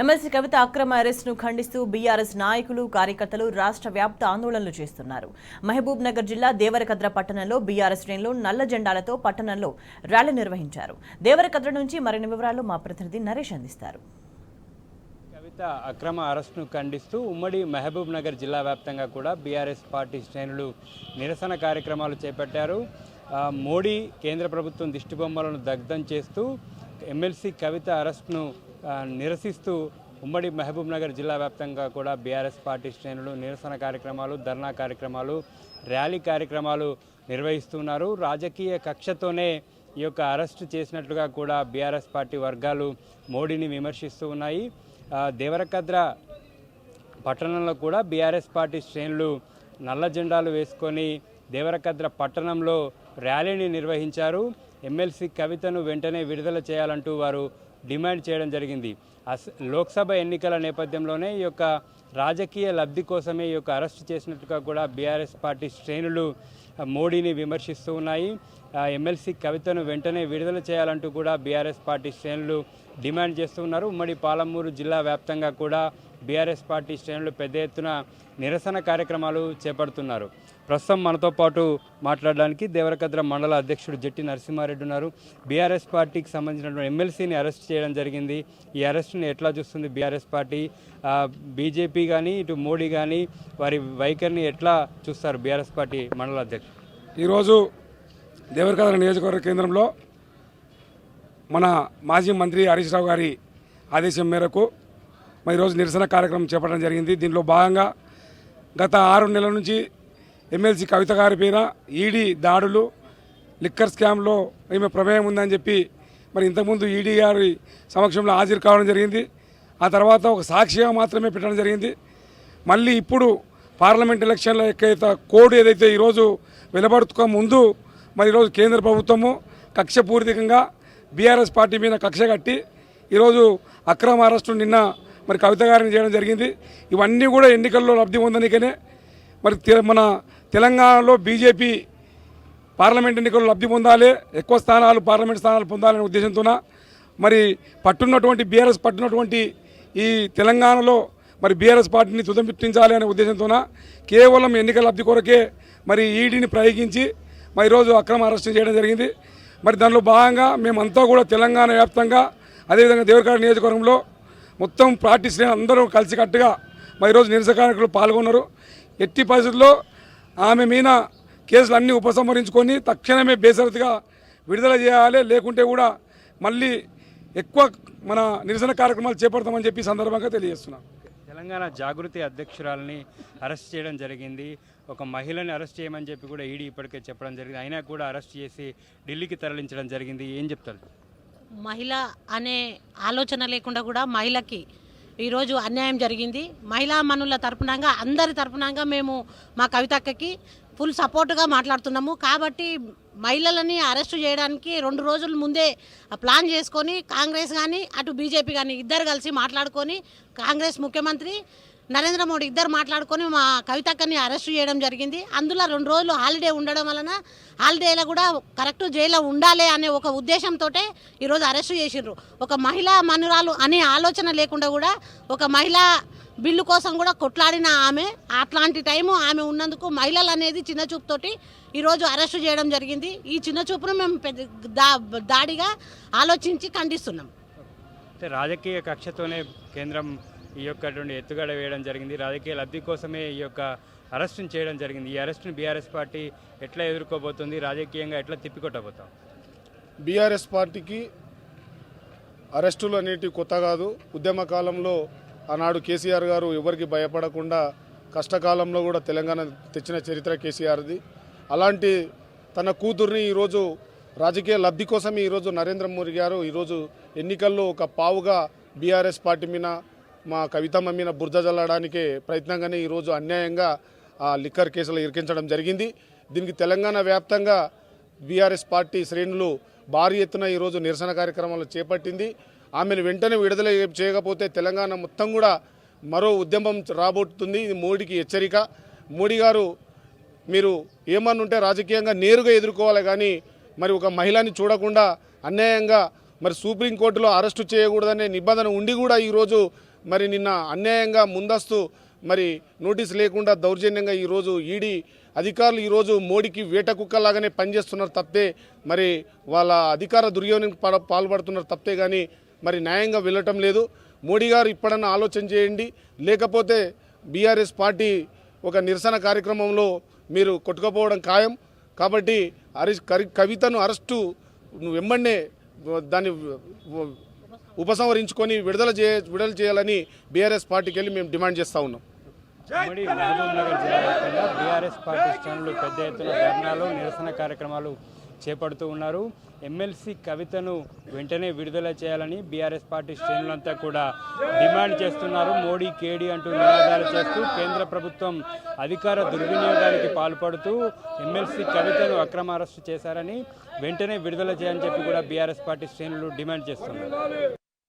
MLC కవిత అక్రమ అరెస్టును ఖండిస్తూ బీఆర్ఎస్ నాయకులు కార్యకర్తలు రాష్ట్ర వ్యాప్త ఆందోళనలు చేస్తున్నారు. మహబూబ్ నగర్ జిల్లా దేవరకద్ర పట్టణంలో బీఆర్ఎస్ శ్రేణులు నల్ల జెండాలతో పట్టణంలో ర్యాలీ నిర్వహించారు. దేవరకద్ర నుంచి మరిన్ని వివరాలు మా ప్రతినిధి నరేష్ అందిస్తారు. కవిత అక్రమ అరెస్టును ఖండిస్తూ ఉమ్మడి మహబూబ్ నగర్ జిల్లా వ్యాప్తంగా కూడా బీఆర్ఎస్ పార్టీ శ్రేణులు నిరసన కార్యక్రమాలు చేపట్టారు. మోడీ కేంద్ర ప్రభుత్వం దిష్టిబొమ్మలను దగ్ధం చేస్తూ ఎమ్మెల్సీ కవిత అరెస్టును నిరసిస్తూ ఉమ్మడి మహబూబ్ నగర్ జిల్లా వ్యాప్తంగా కూడా బీఆర్ఎస్ పార్టీ శ్రేణులు నిరసన కార్యక్రమాలు, ధర్నా కార్యక్రమాలు, ర్యాలీ కార్యక్రమాలు నిర్వహిస్తున్నారు. రాజకీయ కక్షతోనే ఈ యొక్క అరెస్టు చేసినట్లుగా కూడా బీఆర్ఎస్ పార్టీ వర్గాలు మోడీని విమర్శిస్తూ ఉన్నాయి. దేవరకద్ర పట్టణంలో కూడా బీఆర్ఎస్ పార్టీ శ్రేణులు నల్ల జెండాలు వేసుకొని దేవరకద్ర పట్టణంలో ర్యాలీని నిర్వహించారు. ఎమ్మెల్సీ కవితను వెంటనే విడుదల చేయాలంటూ వారు డిమాండ్ చేయడం జరిగింది. లోక్సభ ఎన్నికల నేపథ్యంలోనే ఈ యొక్క రాజకీయ లబ్ధి కోసమే ఈ యొక్క అరెస్టు చేసినట్టుగా కూడా బీఆర్ఎస్ పార్టీ శ్రేణులు మోడీని విమర్శిస్తూ ఉన్నాయి. ఎమ్మెల్సీ కవితను వెంటనే విడుదల చేయాలంటూ కూడా బీఆర్ఎస్ పార్టీ శ్రేణులు డిమాండ్ చేస్తున్నారు. ఉమ్మడి పాలమూరు జిల్లా వ్యాప్తంగా కూడా బీఆర్ఎస్ పార్టీ శ్రేణులు పెద్ద ఎత్తున నిరసన కార్యక్రమాలు చేపడుతున్నారు. ప్రస్తుతం మనతో పాటు మాట్లాడడానికి దేవరకద్ర మండల అధ్యక్షుడు జట్టి నరసింహారెడ్డి ఉన్నారు. బీఆర్ఎస్ పార్టీకి సంబంధించినటువంటి ఎమ్మెల్సీని అరెస్ట్ చేయడం జరిగింది. ఈ అరెస్టుని ఎట్లా చూస్తుంది బీఆర్ఎస్ పార్టీ? బీజేపీ కానీ ఇటు మోడీ కానీ వారి వైఖరిని ఎట్లా చూస్తారు బీఆర్ఎస్ పార్టీ మండల అధ్యక్షుడు? ఈరోజు దేవరకద్ర నియోజకవర్గ కేంద్రంలో మన మాజీ మంత్రి హరీష్ రావు గారి ఆదేశం మేరకు ఈరోజు నిరసన కార్యక్రమం చేపట్టడం జరిగింది. దీనిలో భాగంగా గత 6 నెలల నుంచి ఎమ్మెల్సీ కవిత గారి పైన ఈడీ దాడులు, లిక్కర్ స్కామ్లో ఈమె ప్రమేయం ఉందని చెప్పి ఇంతకుముందు ఈడీ గారి సమక్షంలో హాజరు కావడం జరిగింది. ఆ తర్వాత ఒక సాక్షిగా మాత్రమే పెట్టడం జరిగింది. మళ్ళీ ఇప్పుడు పార్లమెంట్ ఎలక్షన్ల యొక్క కోడ్ ఏదైతే ఈరోజు వెలువడుతుక ముందు ఈరోజు కేంద్ర ప్రభుత్వము కక్షపూరితంగా బీఆర్ఎస్ పార్టీ మీద కక్ష కట్టి ఈరోజు అక్రమ అరెస్టు నిన్న కవిత గారిని చేయడం జరిగింది. ఇవన్నీ కూడా ఎన్నికల్లో లబ్ధి పొందనికనే మన తెలంగాణలో బీజేపీ పార్లమెంట్ ఎన్నికల్లో లబ్ధి పొందాలి, ఎక్కువ స్థానాలు పార్లమెంట్ స్థానాలు పొందాలనే ఉద్దేశంతో పట్టున్నటువంటి బీఆర్ఎస్ పట్టున్నటువంటి ఈ తెలంగాణలో బీఆర్ఎస్ పార్టీని తుదముట్టించాలి అనే ఉద్దేశంతో కేవలం ఎన్నికల లబ్ధి కొరకే ఈడీని ప్రయోగించి ఈరోజు అక్రమ అరెస్టు చేయడం జరిగింది. దానిలో భాగంగా మేమంతా కూడా తెలంగాణ వ్యాప్తంగా అదేవిధంగా దేవరకద్ర నియోజకవర్గంలో మొత్తం పార్టీ శ్రేణులు అందరూ కలిసికట్టుగా ఈరోజు నిరసన కార్యక్రమంలో పాల్గొన్నారు. ఎట్టి పరిస్థితుల్లో ఆమె మీద కేసులు అన్నీ ఉపసంహరించుకొని తక్షణమే బేసరతుగా విడుదల చేయాలి, లేకుంటే కూడా మళ్ళీ ఎక్కువ మన నిరసన కార్యక్రమాలు చేపడతామని చెప్పి సందర్భంగా తెలియజేస్తున్నాం. తెలంగాణ జాగృతి అధ్యక్షురాలని అరెస్ట్ చేయడం జరిగింది. ఒక మహిళని అరెస్ట్ చేయమని చెప్పి కూడా ఈడీ ఇప్పటికే చెప్పడం జరిగింది. అయినా కూడా అరెస్ట్ చేసి ఢిల్లీకి తరలించడం జరిగింది. ఏం చెప్తారు? మహిళ అనే ఆలోచన లేకుండా కూడా మహిళకి ఈరోజు అన్యాయం జరిగింది. మహిళా మనుల తరపునంగా అందరి తరపునంగా మేము మా కవితక్కకి ఫుల్ సపోర్ట్గా మాట్లాడుతున్నాము. కాబట్టి మహిళలని అరెస్టు చేయడానికి 2 రోజుల ముందే ప్లాన్ చేసుకొని కాంగ్రెస్ కానీ అటు బీజేపీ కానీ ఇద్దరు కలిసి మాట్లాడుకొని కాంగ్రెస్ ముఖ్యమంత్రి నరేంద్ర మోడీ ఇద్దరు మాట్లాడుకొని మా కవితక్కని అరెస్టు చేయడం జరిగింది. అందులో 2 రోజులు హాలిడే ఉండడం వలన హాలిడేలో కూడా కరెక్ట్ జైల్లో ఉండాలి అనే ఒక ఉద్దేశంతో ఈరోజు అరెస్టు చేసిండ్రు. ఒక మహిళా మనురాలు అనే ఆలోచన లేకుండా కూడా ఒక మహిళా బిల్లు కోసం కూడా కొట్లాడిన ఆమె అట్లాంటి టైము ఆమె ఉన్నందుకు మహిళలు అనేది చిన్న చూపుతోటి ఈరోజు అరెస్టు చేయడం జరిగింది. ఈ చిన్న చూపును మేము దాడిగా ఆలోచించి ఖండిస్తున్నాం. రాజకీయ కక్షతోనే కేంద్రం ఈ యొక్క ఎత్తుగడ వేయడం జరిగింది. రాజకీయ లబ్ధి కోసమే ఈ యొక్క అరెస్టును చేయడం జరిగింది. ఈ అరెస్టును బీఆర్ఎస్ పార్టీ ఎట్లా ఎదుర్కోబోతుంది? రాజకీయంగా ఎట్లా తిప్పికొట్టబోతాం? బీఆర్ఎస్ పార్టీకి అరెస్టులు అనేటివి కొత్త కాదు. ఉద్యమ కాలంలో ఆనాడు కేసీఆర్ గారు ఎవరికి భయపడకుండా కష్టకాలంలో కూడా తెలంగాణ తెచ్చిన చరిత్ర కేసీఆర్ది. అలాంటి తన కూతుర్ని ఈరోజు రాజకీయ లబ్ధి కోసమే ఈరోజు నరేంద్ర మోడీ గారు ఈరోజు ఎన్నికల్లో ఒక పావుగా బీఆర్ఎస్ పార్టీ మీద మా కవితమ్మ మీద బురద జల్లడానికే ప్రయత్నంగానే ఈరోజు అన్యాయంగా ఆ లిక్కర్ కేసులు ఇరికించడం జరిగింది. దీనికి తెలంగాణ వ్యాప్తంగా బీఆర్ఎస్ పార్టీ శ్రేణులు భారీ ఎత్తున ఈరోజు నిరసన కార్యక్రమాలు చేపట్టింది. ఆమెను వెంటనే విడుదల చేయకపోతే తెలంగాణ మొత్తం కూడా మరో ఉద్యమం రాబోతుంది. ఇది మోడీకి హెచ్చరిక. మోడీ గారు మీరు ఏమన్నుంటే రాజకీయంగా నేరుగా ఎదుర్కోవాలి, కానీ ఒక మహిళని చూడకుండా అన్యాయంగా సుప్రీంకోర్టులో అరెస్టు చేయకూడదనే నిబంధన ఉండి కూడా ఈరోజు మరి నిన్న అన్యాయంగా ముందస్తు మరి నోటీస్ లేకుండా దౌర్జన్యంగా ఈరోజు ఈడీ అధికారులు ఈరోజు మోడీకి వేట కుక్కలాగానే పనిచేస్తున్నారు తప్పితే మరి వాళ్ళ అధికార దుర్యోగానికి పాల్పడుతున్నారు తప్పితే కానీ మరి న్యాయంగా వెళ్ళటం లేదు. మోడీ గారు ఇప్పుడన్నా ఆలోచన చేయండి, లేకపోతే బీఆర్ఎస్ పార్టీ ఒక నిరసన కార్యక్రమంలో మీరు కొట్టుకుపోవడం ఖాయం. కాబట్టి కవితను అరెస్టు వెంబడే దాన్ని ఉపసంహరించుకొని విడుదల చేయాలని బీఆర్ఎస్ పార్టీకి వెళ్ళి మేము డిమాండ్ చేస్తూ ఉన్నాం. ఉమ్మడి మహబూబ్ నగర్ జిల్లా వ్యాప్తంగా బీఆర్ఎస్ పార్టీ శ్రేణులు పెద్ద ఎత్తున ధర్నాలు నిరసన కార్యక్రమాలు చేపడుతూ ఉన్నారు. ఎమ్మెల్సీ కవితను వెంటనే విడుదల చేయాలని బీఆర్ఎస్ పార్టీ శ్రేణులంతా కూడా డిమాండ్ చేస్తున్నారు. మోడీ కేడీ అంటూ నినాదాలు చేస్తూ కేంద్ర ప్రభుత్వం అధికార దుర్వినియోగానికి పాల్పడుతూ ఎమ్మెల్సీ కవితను అక్రమ అరెస్టు చేశారని వెంటనే విడుదల చేయాలని చెప్పి కూడా బీఆర్ఎస్ పార్టీ శ్రేణులు డిమాండ్ చేస్తున్నారు.